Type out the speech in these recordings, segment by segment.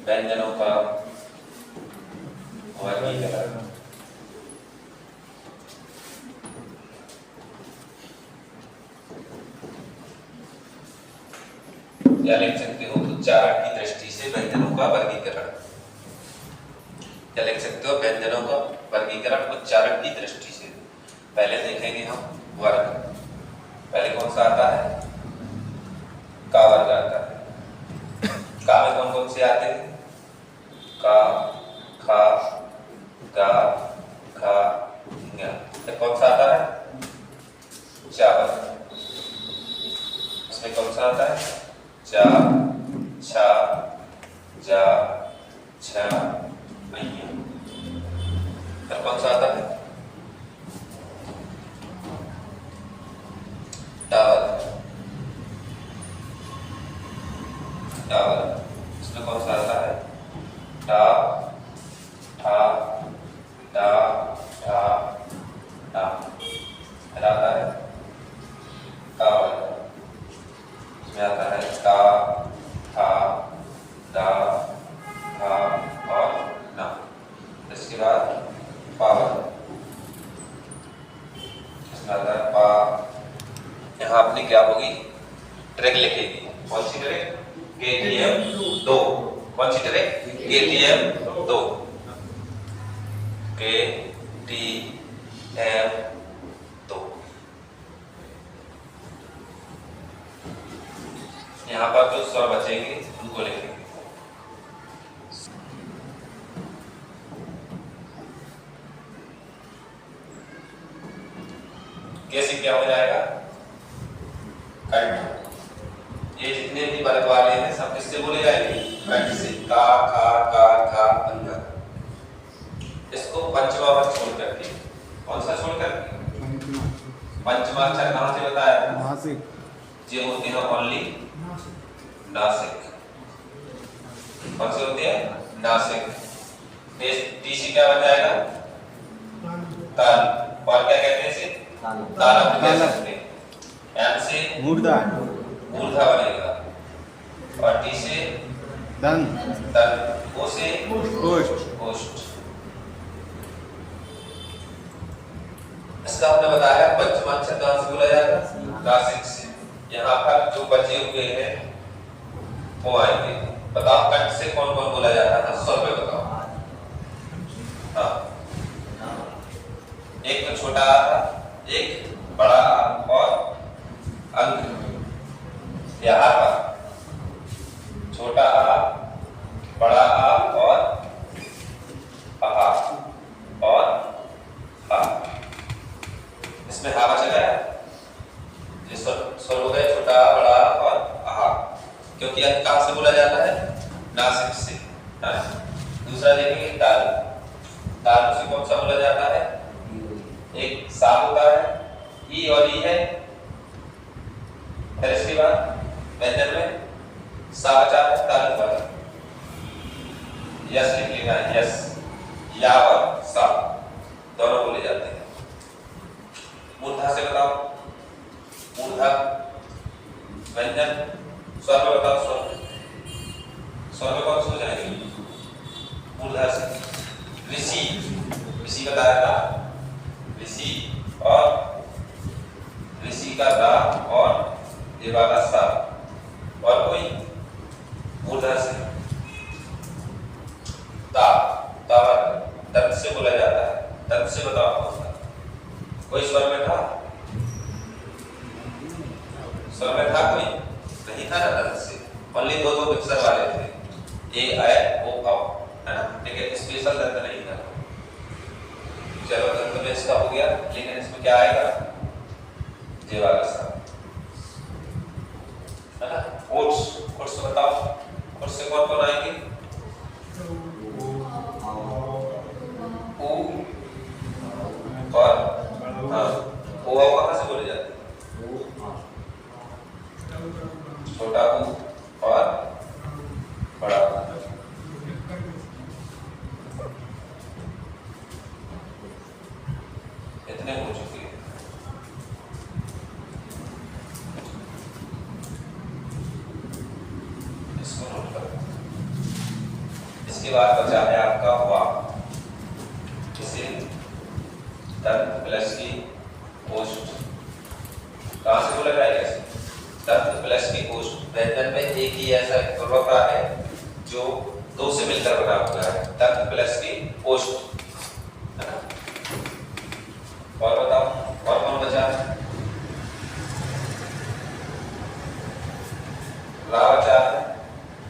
व्यंजनों का वर्गीकरण। क्या लिख सकते हो? उच्चारण की दृष्टि से व्यंजनों का वर्गीकरण। क्या लिख सकते हो? व्यंजनों का वर्गीकरण उच्चारण की दृष्टि से। पहले देखेंगे हम वर्ग। पहले कौन सा आता है? का वर्ग आता है। का में कौन कौन से आते हैं? का, खा, गा, खा, गा। फिर कौन सा आता है? चा वर्ग। इसमें कौन सा आता है? चा, छा, जा, छा, अय्या। फिर कौन सा आता है? टा वर्ग। टा वर्ग। इसमें कौन सा आता है? टा, ठा, डा, ढा, डा। फिर आता है का वर्ग। इसमें आता है का, ठा, डा, ढा और ना। इसके बाद पा वर्ग। इसमें आता है पा। यहाँ आपने क्या होगी? ट्रिक लिखेगी। कौन सी ट्रिक? KTM 2। कौन सी ट्रिक? KTM 2। KTM 2। यहाँ पर जो स्वर बचेंगे उनको लिखेंगे। कैसे क्या हो जाएगा? कंठ। ये जितने भी वर्ग वाले हैं सब किससे बोले जाएंगे? कंठ से। का, खा, का, खा, अंगा। इसको पंचमा वर्ग छोड़ करके, कौन सा छोड़ करके? पंचमाक्षर कहाँ से बताया? नासिक। ये होते हैं ओनली नासिक। कौन से होते हैं? नासिक। टीसी क्या बन जाएगा? ताल। और क्या कहते हैं इसे? ताल। आप कह सकते हैं। एम से मूर्धा बनेगा और टी से दंत, ओ से ओष्ठ। इसका हमने बताया पंचमाक्षर कहाँ से बोला जाएगा? नासिक से। यहाँ पर जो बचे हुए हैं वो आएंगे। बताओ कंठ से कौन कौन बोला जाता था? स्वर में बताओ। हाँ, एक तो छोटा आ, एक बड़ा आ और अंक। यहाँ पर छोटा आ, बड़ा आ और आ और आ। इसमें हा बचेगा। ये स्वर हो गए छोटा आ, बड़ा आ और आ। क्योंकि अंक कहाँ से बोला जाता है? नासिक से। दूसरा देखेंगे ताल। ताल से कौन सा बोला जाता है? एक सा होता है, ई और ई है। फिर इसके बाद व्यंजन में सा बचा है, ताल पर यस लिख लेना है। यस, या और सा दोनों बोले जाते हैं। मूर्धा से बताओ। मूर्धा व्यंजन स्वर में बताओ। स्वर में कौन से हो जाएंगे? मूर्धा से ऋषि। ऋषि बताया था। ऋषि और ऋषि का रा और ये वाला सा। और कोई? मूर्धा से ता। दंत से बोला जाता है। दंत से बताओ कौन सा? कोई स्वर में था? स्वर में था कोई? नहीं था ना दंत से। ओनली दो अक्षर वाले थे, ए, ऐ, ओ, औ, है ना? लेकिन स्पेशल दंत नहीं था। चलो दंत में इसका हो गया, लेकिन इसमें क्या आएगा? ये वाला सा, है ना? ओट्स बताओ। ओट्स से कौन कौन आएंगे? ओ और हाँ, ओ कहाँ से बोले जाते हैं? छोटा ऊ और बड़ा ऊ। इतने हो चुके हैं। इसको नोट करो। इसके बाद बचा है आपका वा, इसे दंत प्लस की पोस्ट, कहां से बोला जाएगा? दंत प्लस की पोस्ट। व्यंजन में एक ही ऐसा होता है जो दो से मिलकर बना हुआ है, दंत प्लस की पोस्ट, है ना? और बताओ और कौन बचा है? ला बचा है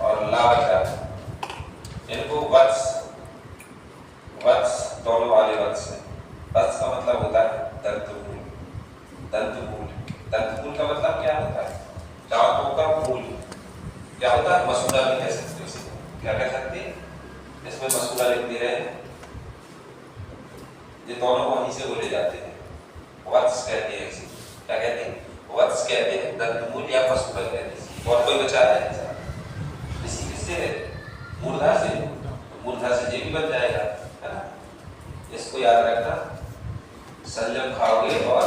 और ला बचा है। इनको वत्स, वत्स दोनों वाले वत्स है। वत्स का मतलब होता है दंतमूल। दंतमूल, दंतमूल का मतलब क्या होता है? दांतों का मूल। क्या होता है? मसूड़ा भी कह सकते हो इसे। क्या कह सकते हैं? इसमें मसूड़ा लिख दे रहे हैं। ये दोनों वहीं से बोले जाते हैं, वत्स कहते हैं इसे। क्या कहते हैं? वत्स कहते हैं, दंतमूल या मसूड़ा कहते हैं। और कोई बचा है? इसी किससे है? मूर्धा से। मूर्धा से ये भी बन जाएगा, है ना? इसको याद रखना। संयम खाओगे और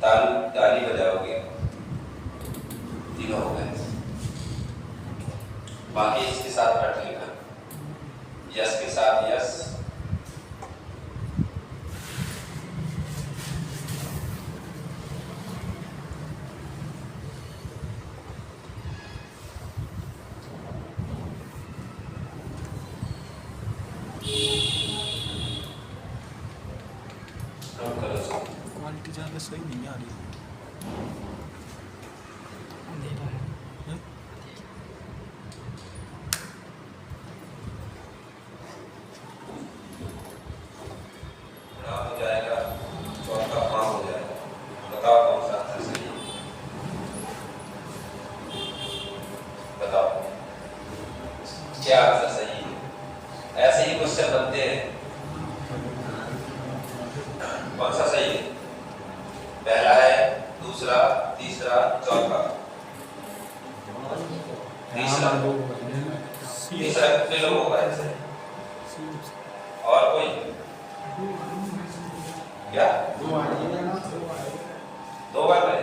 ताली बजाओगे, तीनों हो गए। बाकी इसके साथ रट लेना, यस के साथ यस, क्वालिटी ज़्यादा सही नहीं आ रही। हो जाएगा, चौथा हाँ हो जाएगा। बताओ कौन सा आंसर सही है? बताओ क्या आंसर सही है? ऐसे ही क्वेश्चन बनते हैं। कौन सा सही है? पहला है, दूसरा, तीसरा, चौथा। तीसरा, तीसरा कितने लोगों का है? और कोई? क्या? दो बार है?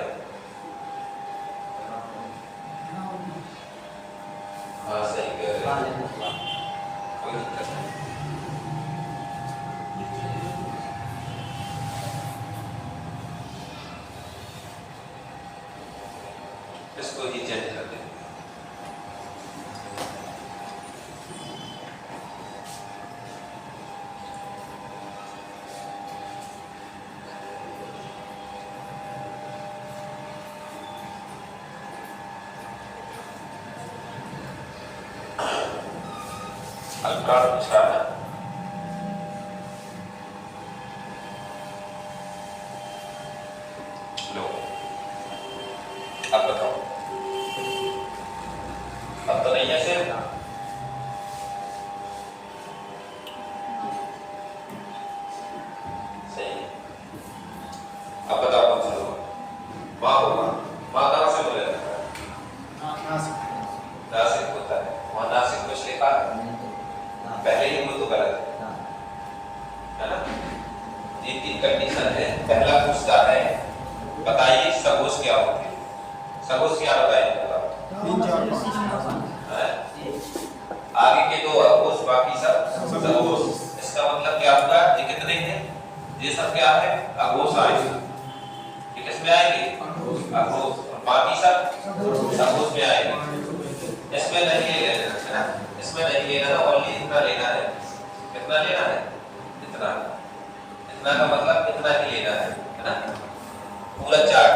हाँ सही कह रहे हैं, कोई दिक्कत नहीं। इसको ही चेंज कर दें। अल्ट्राड निशाना, लो अब बताओ। अब तो नहीं है सिर्फ सही है। अब बताओ कौन सा होगा? माँ होगा। माँ कहाँ से बोले जाता है? नासिक होता है। वहाँ नासिक कुछ लिखा है पहले ही, वो तो गलत है ना? ये तीन कंडीशन है। पहला पूछता है बताइए सगोस क्या होते हैं? सगोस क्या बताइए? आगे के दो अगोस, बाकी सब सगोस। इसका मतलब क्या होगा? ये कितने हैं? ये सब क्या है? अगोस आएंगे। ये किसमें आएंगे? अगोस। बाकी सब सगोस में आएंगे। इसमें नहीं लेना है ना, इसमें नहीं लेना है, ओनली इतना लेना है। कितना लेना है? इतना। इतना का मतलब इतना ही लेना है ना? पूरा चार्ट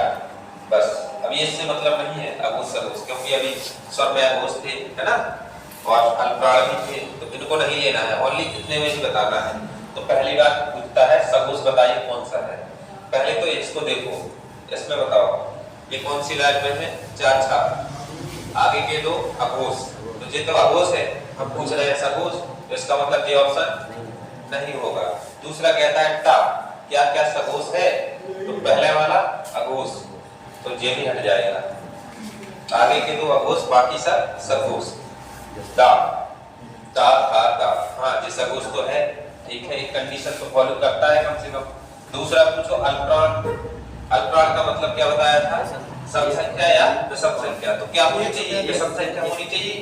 बस। अभी इससे मतलब नहीं है अगोस सगोस, क्योंकि अभी सब में अगोस थे, है ना? और अल्ट्राड भी थे, तो इनको नहीं लेना है, ओनली इतने में ही बताना है। तो पहली बात पूछता है सगोस बताइए कौन सा है। पहले तो इसको देखो, इसमें बताओ ये कौन सी लाइन में है? चार छाप। आगे के दो अगोस, तो ये तो अगोस है, हम पूछ रहे हैं सगोस, तो इसका मतलब ये ऑप्शन नहीं होगा। दूसरा कहता है टा, क्या क्या सगोस है? तो पहले वाला अगोस, तो ये भी हट जाएगा। आगे के दो अगोस, बाकी सब सगोस। दा, दा, दा, दा, हाँ ये सगोस तो है, ठीक है, एक कंडीशन तो फॉलो करता है कम से कम। दूसरा पूछो अल्ट्रॉन, अल्पप्राण का मतलब क्या बताया था? सम संख्या या विषम संख्या। तो क्या होनी चाहिए? विषम संख्या होनी चाहिए।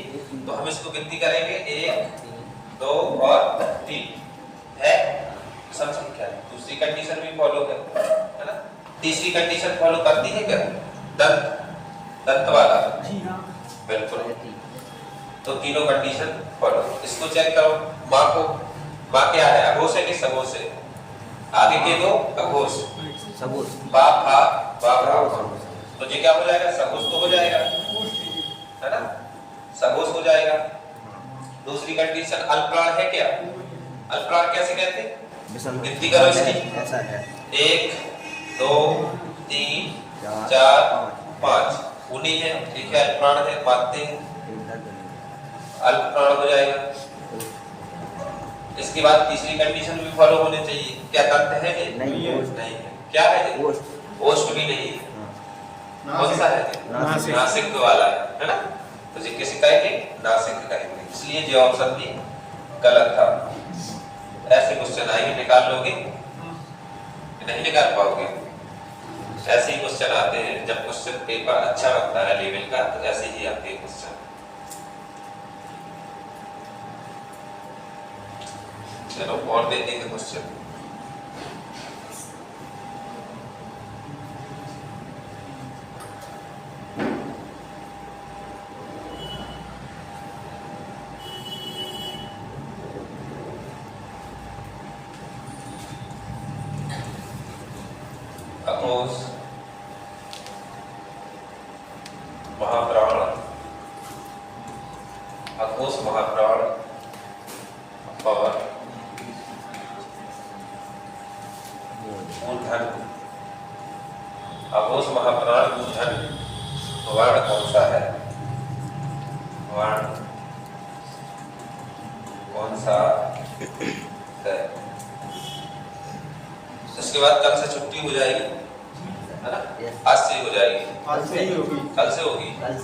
तो हम इसको गिनती करेंगे 1 2 और 3 है विषम संख्या। दूसरी कंडीशन भी फॉलो है ना? तीसरी कंडीशन फॉलो करती है क्या? दंत वाला जी हाँ बिल्कुल। तो तीनों कंडीशन फॉलो। इसको चेक करो। माँ क्या है? अघोष है कि सघोष है? आगे के दो अघोष सबूत बाप हा बाप हा। तो ये क्या हो जाएगा? सघोष तो हो जाएगा है ना? सघोष हो जाएगा। दूसरी कंडीशन अल्पप्राण है क्या? अल्पप्राण कैसे कहते हैं? गिनती करो इसकी। ऐसा है 1 2 3 4 5 उन्हीं है। ठीक है अल्पप्राण है मानते हैं। अल्पप्राण हो जाएगा। इसके बाद तीसरी कंडीशन भी फॉलो होनी चाहिए। क्या दंत है? नहीं नहीं है। क्या है? ओष्ठ भी नहीं है। कौन सा है? नासिक। नासिक वाला है ना? तो ये किसे कहेंगे? नासिक कहेंगे। इसलिए ये ऑप्शन भी गलत था। ऐसे क्वेश्चन आएंगे निकाल लोगे? नहीं निकाल पाओगे। ऐसे ही क्वेश्चन आते हैं जब क्वेश्चन पेपर अच्छा बनता है लेवल का, तो ऐसे ही आते हैं क्वेश्चन। चलो और देते हैं क्वेश्चन। अघोष महाप्राण अघोष महाप्राण और मूर्धन। अघोष महाप्राण मूर्धन वर्ण कौन सा है? वर्ण कौन सा है? इसके बाद कल से छुट्टी हो जाएगी है ना? आज से हो जाएगी। आज से ही होगी। कल से होगी। आज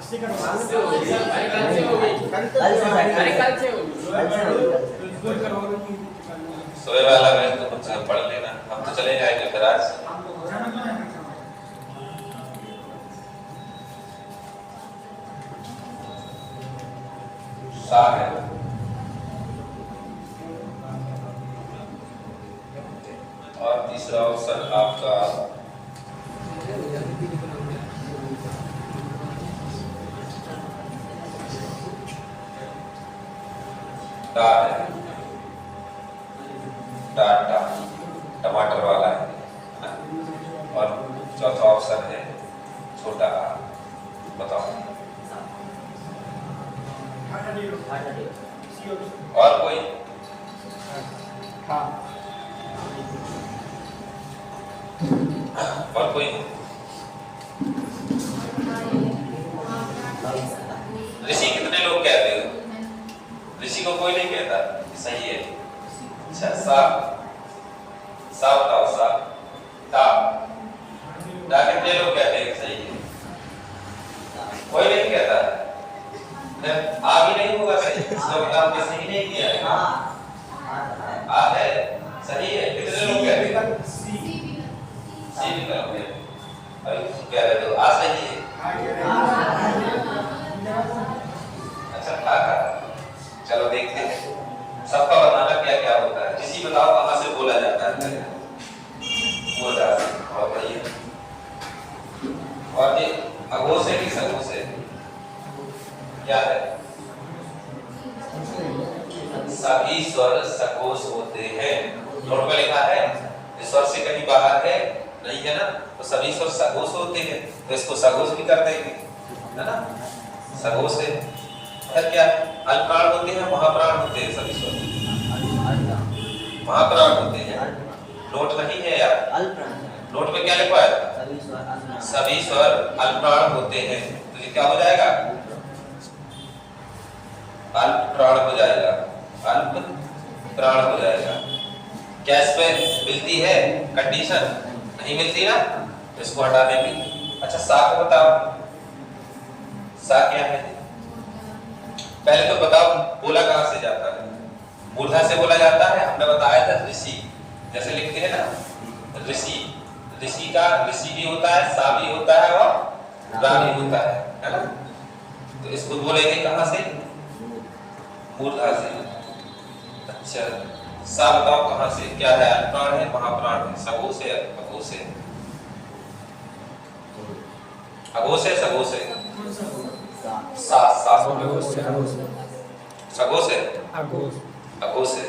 से कर सुबह वाला बैच तो मुझसे पढ़ लेना। हम तो चले जाएंगे फिर आज। सा है और तीसरा ऑप्शन आपका टा है। टाटा टमाटर वाला है। और चौथा ऑप्शन है छोटा आ। बताओ और कोई? और कोई? ऋषि कितने लोग कहते हो? ऋषि को कोई नहीं कहता। सही है। अच्छा सा सा बताओ। सा ता ता कितने लोग कहते हैं? सही है। कोई नहीं कहता। आ भी नहीं होगा सही। इसका मतलब आपने सही नहीं किया है। आ है सही है। कितने लोग कहते हैं? सी भी करोगे। अरे कह रहे हो आ सही है। अच्छा था। चलो देखते हैं सबका बताना क्या क्या होता है। किसी बताओ कहां से बोला जाता है? बोला और बताइए। और ये अघोष है कि सघोष है? क्या है? सभी स्वर सघोष होते हैं। नोट में लिखा है। इस स्वर से कहीं बाहर है नहीं है ना? तो सभी स्वर सघोष होते हैं। तो इसको सघोष भी कर देंगे है ना? सघोष है। फिर क्या? अल्पप्राण होते हैं महाप्राण होते हैं? सभी स्वर महाप्राण होते हैं। नोट नहीं है यार। नोट में क्या लिखा है? सभी स्वर अल्पप्राण होते हैं। तो ये क्या हो जाएगा? अल्पप्राण हो जाएगा। अल्पप्राण हो जाएगा। क्या इसमें मिलती है कंडीशन? नहीं मिलती ना? तो इसको हटा देंगे। अच्छा सा को बताओ। सा क्या है? पहले तो बताओ बोला कहां से जाता है? मूर्धा से बोला जाता है। हमने बताया था ऋषि। जैसे लिखते हैं ना ऋषि। ऋषि का ऋषि भी होता है, सा भी होता है और रा भी होता है ना। तो इसको बोलेंगे कहाँ से? मूर्धा से। अच्छा, सा बताओ कहाँ से? क्या है? अल्पप्राण है, महाप्राण है, सघोष है, अघोष है? अघोष है, सघोष है? सा सघोष है, अघोष है।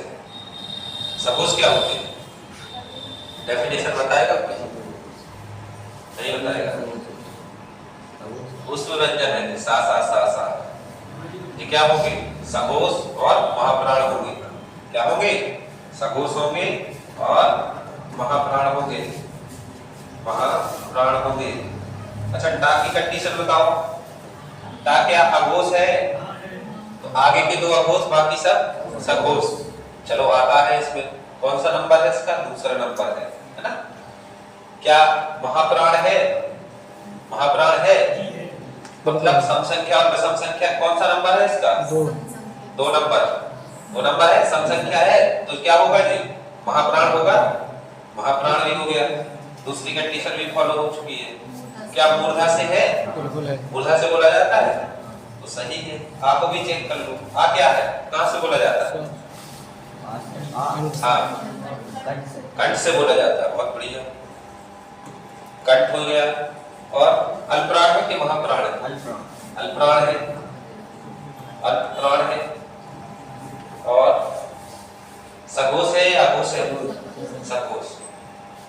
सघोष क्या होते हैं? डेफिनेशन बताएगा कोई? नहीं बताएगा। पुष्प व्यंजन है, सा सा सा सा। ये क्या होंगे? सघोष और महाप्राण होंगे। क्या होंगे? सघोष होंगे और महाप्राण होंगे। महाप्राण होंगे। अच्छा, टा की कंडीशन बताओ। टा क्या अघोष है? तो आगे के दो अघोष, बाकी सब सघोष। चलो आता है इसमें कौन सा नंबर है इसका? दूसरा नंबर है ना। क्या महाप्राण है? महाप्राण है मतलब सम संख्या और विषम संख्या कौन सा नंबर है इसका? दो नंबर है। सम संख्या है तो क्या होगा जी? महाप्राण होगा। महाप्राण भी हो गया। दूसरी कंडीशन भी फॉलो हो चुकी है। क्या मूर्धा से है? मूर्धा से बोला जाता है तो सही है। आप भी चेक कर लो। आ क्या है? कहां से बोला जाता है? हाँ, कंठ से बोला जाता है। बहुत बढ़िया, कंठ हो गया। और अल्पप्राण है कि महाप्राण है? अल्पप्राण है, अल्पप्राण है। और सघोष है या अघोष है? सघोष।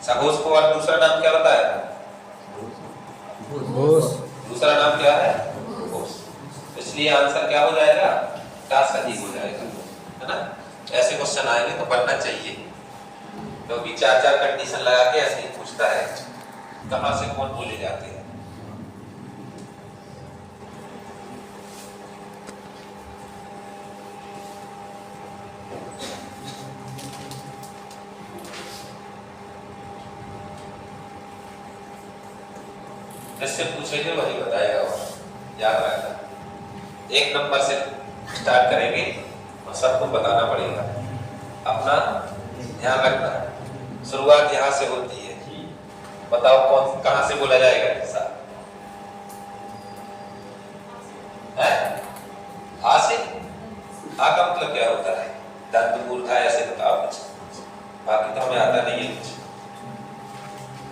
सघोष को और दूसरा नाम क्या बताया? दूसरा नाम क्या है? घोष। इसलिए आंसर क्या हो जाएगा? क्या सही हो जाएगा, है ना। ऐसे क्वेश्चन आएंगे तो पढ़ना चाहिए। तो भी चार चार कंडीशन लगा के ऐसे ही पूछता है कहां से कौन बोले जाते हैं। जिससे पूछेंगे वही बताएगा और याद रखना। एक नंबर से स्टार्ट करेंगे और सबको बताना पड़ेगा। अपना ध्यान रखना। शुरुआत यहाँ से होती है। बताओ कौन कहां से बोला जाएगा हिस्सा? है आ से? आ का मतलब क्या होता है? दंत मूर्धा ऐसे बताओ कुछ। बाकी तो हमें आता नहीं है कुछ।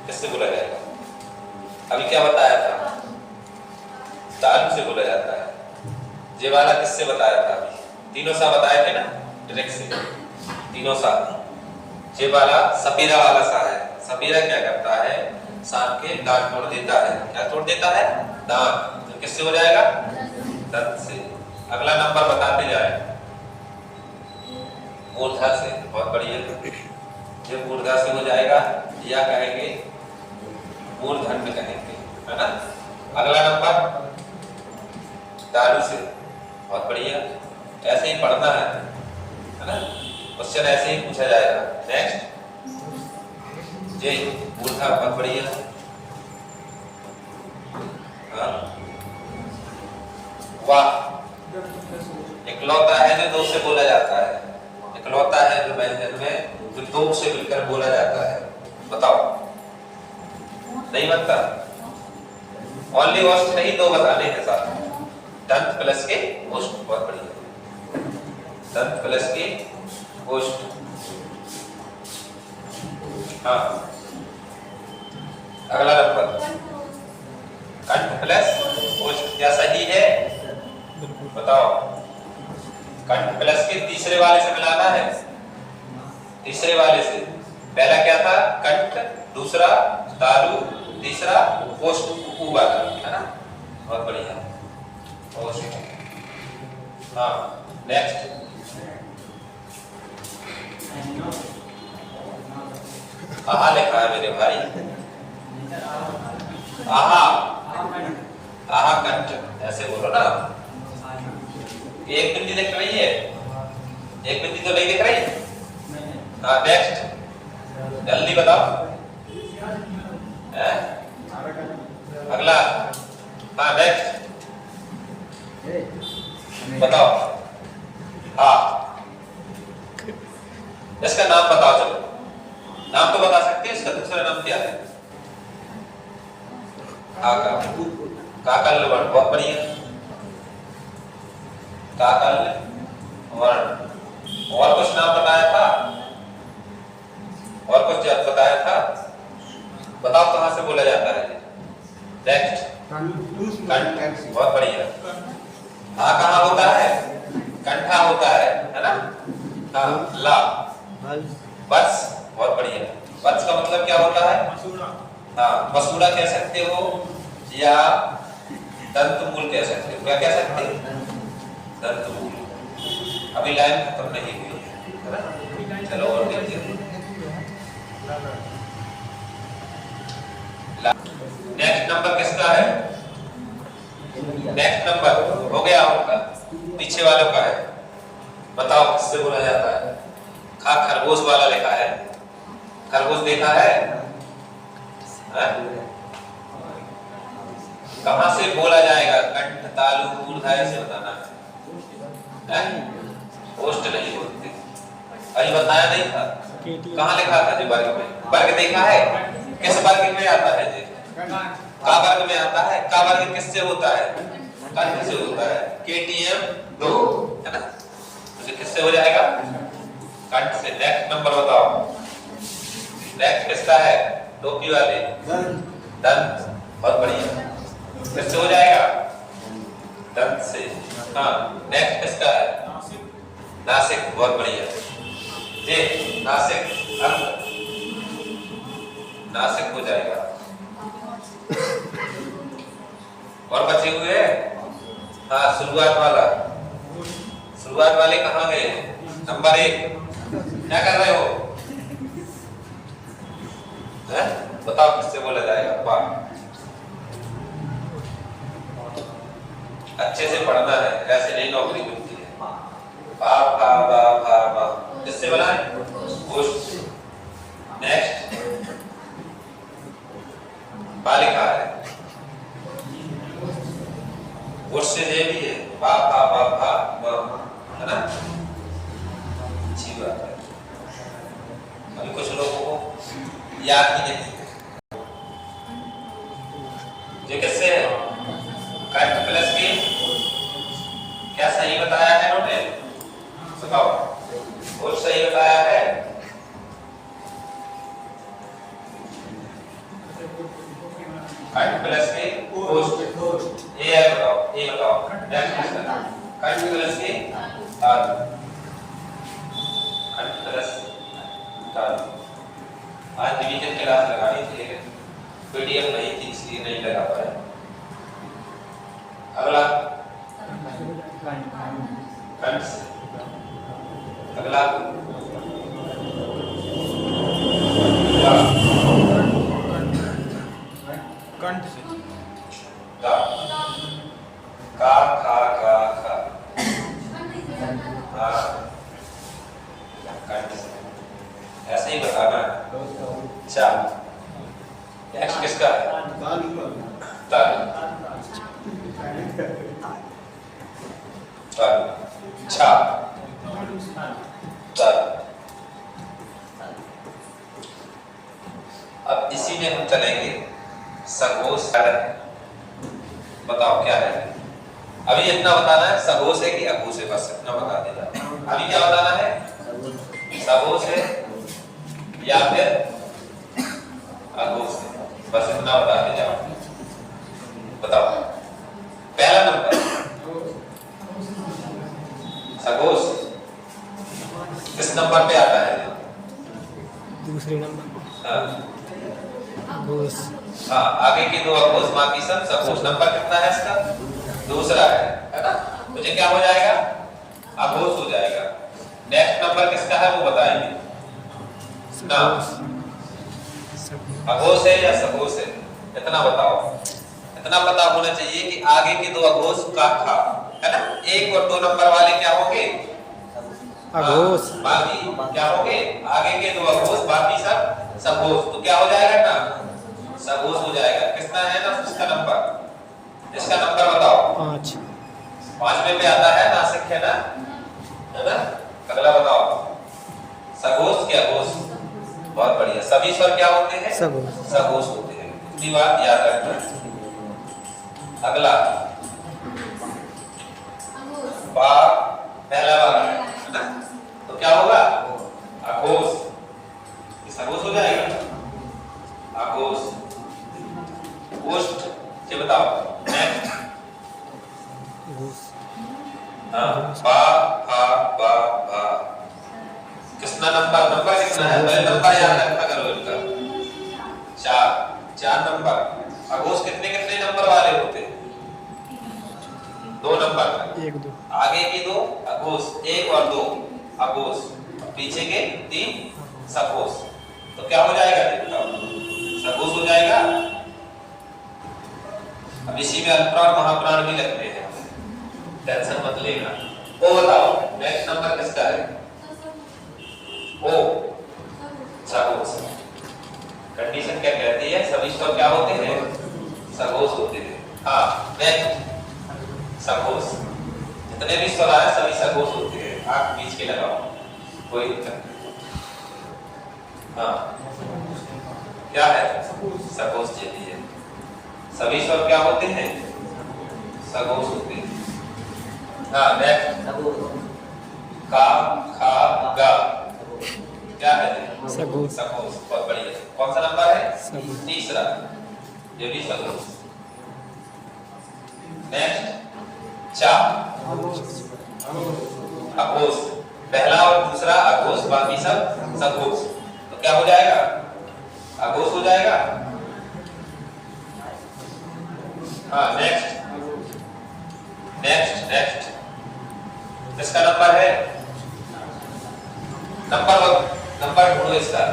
किससे बोला जाएगा? अभी क्या बताया था? तालु से बोला जाता है। ये वाला किससे बताया था? अभी तीनों सा बताए थे ना, डायरेक्ट से तीनों सा। ये वाला सपेरा वाला सा है। सपेरा क्या करता है? सांप के दांत तोड़ देता है। क्या तोड़ देता है? दांत। तो किससे हो जाएगा? दंत से। अगला नंबर बताते जाए। मूर्धा से। बहुत बढ़िया, ये मूर्धा से हो जाएगा। या कहेंगे मूर्धन्य कहेंगे, है ना। अगला नंबर तालु से। बहुत बढ़िया, ऐसे ही पढ़ना है ना। क्वेश्चन ऐसे ही पूछा जाएगा। नेक्स्ट जे मूर्धा। बहुत बढ़िया। हाँ, वाह। इकलौता है जो दो से बोला जाता है। इकलौता है जो व्यंजन में जो दो से मिलकर बोला जाता है। बताओ। नहीं बनता? ओनली वॉस्ट नहीं, दो बताने हैं साथ। दंत प्लस के ओष्ठ। बहुत बढ़िया, दंत प्लस के ओष्ठ। हाँ, अगला नंबर कंठ प्लस ओष्ठ। क्या सही है? बताओ। कंठ प्लस के तीसरे वाले से मिलाना है। तीसरे वाले से पहला क्या था? कंठ, दूसरा तालु, तीसरा ओष्ठ वाला, है ना। बहुत बढ़िया, ओष्ठ। हाँ, नेक्स्ट आहा लिखा है मेरे भाई। आहा, आहा कंठ ऐसे बोलो ना। एक बिंदी दिख रही है? एक बिंदी तो नहीं दिख रही। हाँ, नेक्स्ट जल्दी बताओ। अगला। हाँ, नेक्स्ट बताओ। हाँ, इसका नाम बताओ। चलो, नाम तो बता सकते हैं। इसका दूसरा नाम क्या है? काकल्य वर्ण, बहुत बढ़िया। काकल्य वर्ण। और कुछ नाम बताया था, और कुछ बताया था, बताओ कहाँ से बोला जाता है? नेक्स्ट कंठ, बहुत बढ़िया। हाँ कहाँ होता है? कंठा होता है ना? हाँ ला, वत्स, बहुत बढ़िया। वत्स का मतलब क्या होता है? हाँ मसूड़ा कह सकते हो या दंतमूल कह सकते हो। क्या कह सकते हो? दंतमूल। अभी लाइन खत्म नहीं हुई है ना? चलो और देखिए। नेक्स्ट नंबर किसका है? नेक्स्ट नंबर हो गया उनका, पीछे वालों का है। बताओ किससे बोला जाता है? खरगोश वाला लिखा है। खरगोश देखा है? कहां से बोला जाएगा? कंठ, तालु, मूर्धाय से बताना है। होस्ट नहीं बोलते। अभी बताया नहीं था? कहां लिखा था जी? वर्ग में। वर्ग देखा है? किस वर्ग में आता है जी? का वर्ग में आता है। का वर्ग किससे होता है? कंठ से होता है। KTM 2 है ना? तो किससे हो जाएगा? कंठ से। नेक्स्ट नंबर बताओ। नेक्स्ट किसका है? टोपी वाले दंत, बहुत बढ़िया। किससे हो जाएगा? दंत से। हाँ नेक्स्ट किसका है? नासिक, बहुत बढ़िया। ये नासिक अंग, नासिक हो जाएगा। और बचे हुए हाँ शुरुआत वाला। शुरुआत वाले कहाँ गए? नंबर 1 क्या कर रहे हो? बताओ किससे बोला जाएगा? वाह, अच्छे से पढ़ना है, ऐसे नहीं नौकरी मिलती है। बा भा बा भा बा किससे बना है? होस्ट। नेक्स्ट बा लिखा है, होस्ट से जे भी है। बा भा बा भा है ना? अच्छी बात है। अभी कुछ लोगों को याद ही नहीं है। जो किससे है? कंठ प्लस के। क्या सही बताया है नोटे? बताओ बहुत सही बताया है। कंठ प्लस के होस्ट। ये है, बताओ ये बताओ। कंठ प्लस के तालु, कंठ प्लस तालु। आज डिवीजन क्लास लगानी थी लेकिन PDF नहीं थी इसलिए नहीं लगा पाया। अगला कंठ से। अगला कंठ से। का का खा का खा। हाँ कंठ से, ऐसे ही बताना है। अच्छा नेक्स्ट किसका है? तालु। छा तालु। अब इसी में हम चलेंगे सघोष। बताओ क्या है? अभी इतना बताना है सघोष है कि अघोष है, बस इतना बता देना। अभी क्या बताना है? सघोष है या फिर अघोष है, बस इतना बता दे जाओ। बताओ पहला नंबर सघोष किस नंबर पे आता है? दूसरे नंबर। हाँ घोष। हाँ आगे के दो अघोष, बाकी सब सघोष। नंबर कितना है इसका? दूसरा है ना? मुझे क्या हो जाएगा? अघोष हो जाएगा। नेक्स्ट नंबर किसका है वो बताएंगे ना। अघोष है या सघोष है? इतना बताओ। इतना पता होना चाहिए कि आगे के दो अघोष का खा है ना। 1 और 2 नंबर वाले क्या होंगे? अघोष। बाकी क्या होंगे? आगे के दो अघोष, बाकी सब सघोष। तो क्या हो जाएगा ना? सघोष हो जाएगा। कितना है ना इसका नंबर? इसका नंबर बताओ। 5। 5वें पे आता है नासिक है ना, है ना? अगला बताओ सघोष क्या अघोष? बहुत बढ़िया। सभी स्वर क्या होते हैं? सघोष होते हैं। इतनी बात याद रखना। अगला बा पहला वाला है ना, तो क्या होगा अघोष, इस अघोष हो जाएगा अघोष। ओष्ठ ये बताओ नेक्स्ट। घोष हाँ बा भा बा भा, कितना नंबर कितना है, पहले नंबर याद रखा करो इनका, चार नंबर। अघोष कितने कितने नंबर वाले होते हैं, 2 नंबर, 1 2 आगे की 2 अघोष, 1 और 2 अघोष, पीछे के 3 सघोष। तो क्या हो जाएगा बताओ, सघोष हो जाएगा। अब इसी में अल्पप्राण महाप्राण भी लगते हैं, टेंशन मत लेना। ओ बताओ नेक्स्ट नंबर किसका है, ओ सघोष। कंडीशन क्या कहती है, सभी स्वर क्या होते हैं, सघोष होते हैं। हाँ नेक्स्ट सघोष, जितने भी स्वर आए सभी सघोष होते हैं। आप बीच के लगाओ, कोई दिक्कत नहीं। हाँ क्या है, सघोष देती है, सभी स्वर क्या होते हैं, सघोष होते हैं। हाँ नेक्स्ट का खा गा, क्या है सघोष। सघोष, बहुत बढ़िया। कौन सा नंबर है, सघोष। तीसरा, ये भी सघोष। नेक्स्ट चा अघोष, पहला और दूसरा अघोष, बाकी सब सघोष। तो क्या हो जाएगा, अघोष हो जाएगा। हाँ नेक्स्ट नेक्स्ट नेक्स्ट इसका नंबर है, नंबर ढूंढो इसका,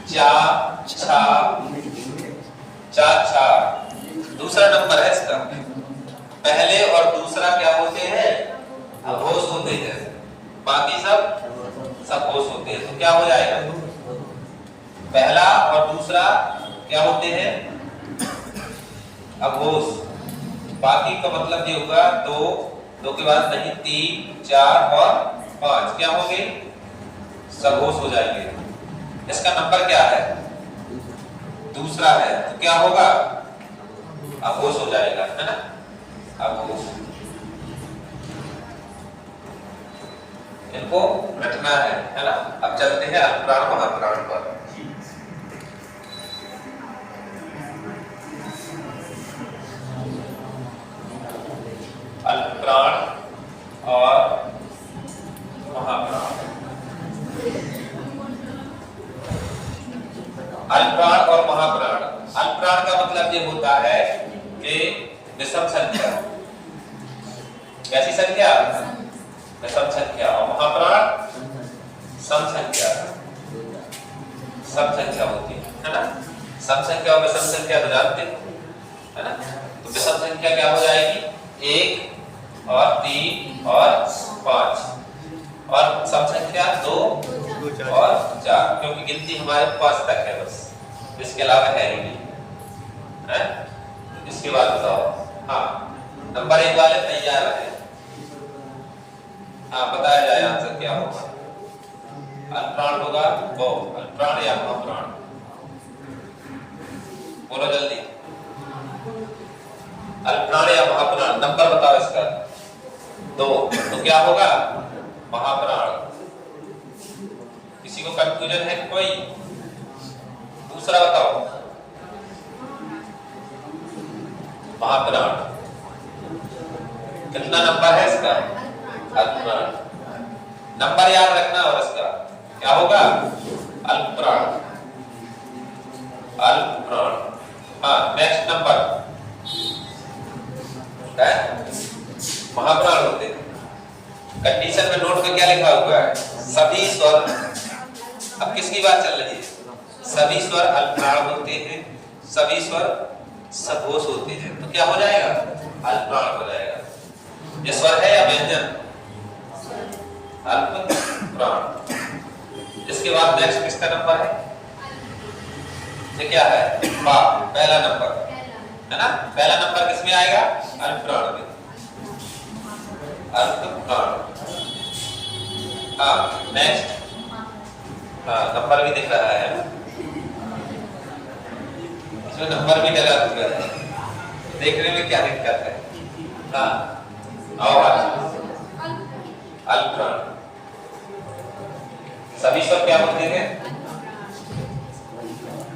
चा छा चा छा, दूसरा नंबर है इसका। पहले और दूसरा क्या होते हैं, अघोष होते हैं, बाकी सब सघोष होते हैं। तो क्या हो जाएगा, पहला और दूसरा क्या होते हैं, अघोष, बाकी का मतलब ये होगा 2 के बाद नहीं 3 4 और 5 क्या होंगे, सघोष हो जाएंगे। इसका नंबर क्या है, दूसरा है, तो क्या होगा, अघोष हो जाएगा, है ना, अघोष। इनको रटना है ना। अब चलते हैं अल्पप्राण महाप्राण पर। अल्पप्राण और महाप्राण। अल्पप्राण और महाप्राण, अल्पप्राण का मतलब ये होता है कि विषम संख्या, कैसी संख्या, विषम संख्या। और महाप्राण सम संख्या, सम संख्या होती है ना। सम संख्या और विषम संख्या तो जानते हैं, है ना। तो विषम संख्या क्या हो जाएगी, 1 और 3 और 5, और सम संख्या 2 और 4, क्योंकि गिनती हमारे 5 तक है बस, इसके अलावा है ही नहीं, है। इसके बाद बताओ, हाँ नंबर 1 वाले तैयार है। हाँ बताया जाए आंसर क्या होगा, अल्पप्राण होगा वो, अल्पप्राण या महाप्राण, बोलो जल्दी, अल्पप्राण या महाप्राण। नंबर बताओ इसका 2, तो क्या होगा, महाप्राण। किसी को कंफ्यूजन है कोई, दूसरा बताओ, महाप्राण। कितना नंबर है इसका, अल्पप्राण। नंबर याद रखना, और इसका क्या होगा, अल्पप्राण, अल्पप्राण। हाँ नेक्स्ट नंबर है महाप्राण होते हैं। कंडीशन में नोट में क्या लिखा हुआ है, सभी स्वर, अब किसकी बात चल रही है, सभी स्वर अल्पप्राण होते हैं, सभी स्वर सघोष होते हैं। तो क्या हो जाएगा, अल्पप्राण हो जाएगा। ये स्वर है या व्यंजन, अल्पप्राण। इसके बाद नेक्स्ट किसका नंबर है, ये क्या है, बा, पहला नंबर है ना। पहला नंबर किसमें आएगा, अल्पप्राण में, अल्पप्राण। हाँ नेक्स्ट, हाँ नंबर भी दिख रहा है, इसमें नंबर भी डला हुआ है, देखने में क्या दिक्कत है? हाँ आवाज अल्पप्राण। सभी स्वर क्या होते हैं?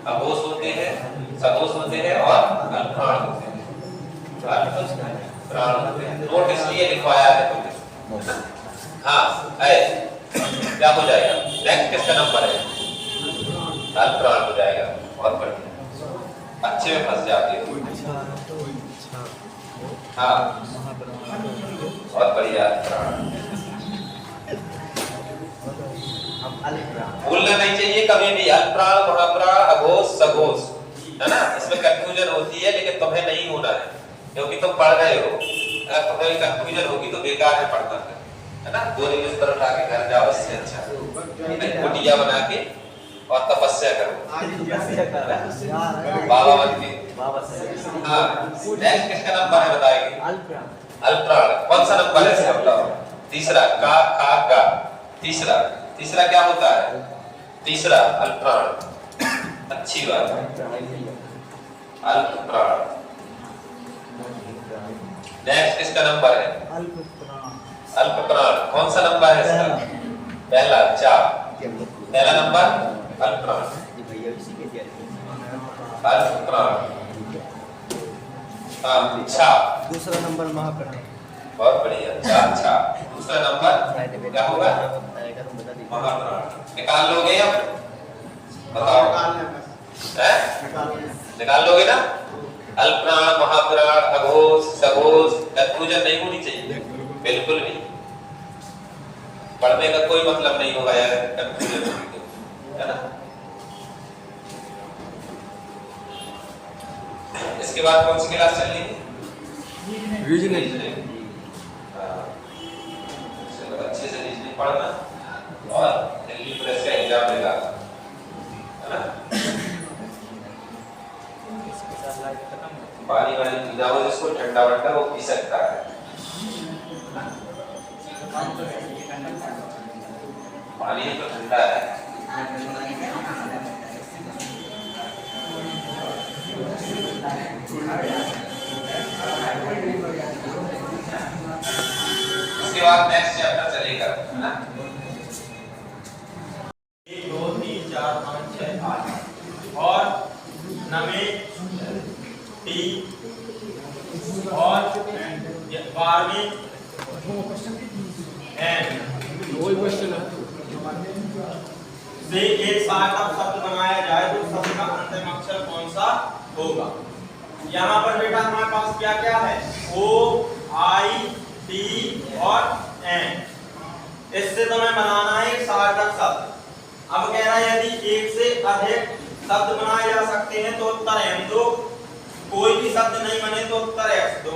अघोष होते हैं, सघोष होते हैं और अल्पप्राण होते हैं। अल्पप्राण होते हैं। नोट इसलिए लिखवाया है तुमने। हाँ है क्या हो जाएगा? नेक्स्ट किसका नंबर है? अल्पप्राण हो जाएगा। बहुत बढ़िया, अच्छे में फंस जाते हो। हाँ बहुत बढ़िया। भूलना नहीं चाहिए कभी भी, अल्पप्राण, महाप्राण, अघोष, सघोष, है ना? इसमें कंफ्यूजन होती है, लेकिन तुम्हें नहीं होना है क्योंकि तुम पढ़ रहे हो। अगर तुम्हें कंफ्यूजन होगी तो बेकार है पढ़ना, है ना? बोरी बिस्तर उठा के घर जाओ, इससे अच्छा कुटिया बना के और तपस्या करो, बाबा बन के। हाँ नेक्स्ट किसका नंबर है बताएंगे? अल्पप्राण। कौन सा नंबर है इसका बताओ? तीसरा। का खा गा। तीसरा क्या होता है? तीसरा अल्पप्राण। अच्छी बात है, अल्पप्राण। नेक्स्ट किसका नंबर है? अल्पप्राण। कौन सा नंबर है इसका? पहला। चा पहला नंबर अल्पप्राण। अल्पप्राण। हाँ छा दूसरा नंबर महाप्राण। बहुत बढ़िया। छा दूसरा नंबर क्या होगा? महाप्राण। निकाल लोगे अब? बताओ निकाल लोगे ना? अल्पप्राण, महाप्राण, अघोष, सघोष, कंफ्यूजन नहीं होनी चाहिए बिल्कुल भी। पढ़ने का कोई मतलब नहीं होगा यार कंफ्यूजन होगी तो, है ना? इसके बाद कौन सी क्लास चल रही है? रीजनिंग। चलो अच्छे से रीजनिंग पढ़ना और दिल्ली प्रेस का एग्जाम देगा, है ना? पानी वाली पीना हो जिसको ठंडा वंडा वो पी सकता है। पानी तो ठंडा है। उसके बाद नेक्स्ट चैप्टर चलेगा, है ना? 1 2 3 4 5 6 8 और नवे टी और 12वीं एन से एक सार्थक शब्द बनाया जाए तो शब्द का अंतिम अक्षर कौन सा होगा? यहाँ पर बेटा हमारे पास क्या क्या है? ओ, आई, टी और एन। इससे तुम्हें बनाना है एक सार्थक शब्द। अब कह रहा है यदि एक से अधिक शब्द बनाए जा सकते हैं तो उत्तर एम दो, कोई भी शब्द नहीं बने तो उत्तर एक्स दो।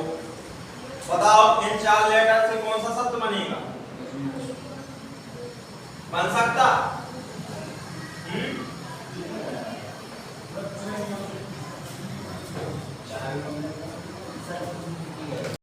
बताओ इन 4 लेटर से कौन सा शब्द बनेगा? बन सकता?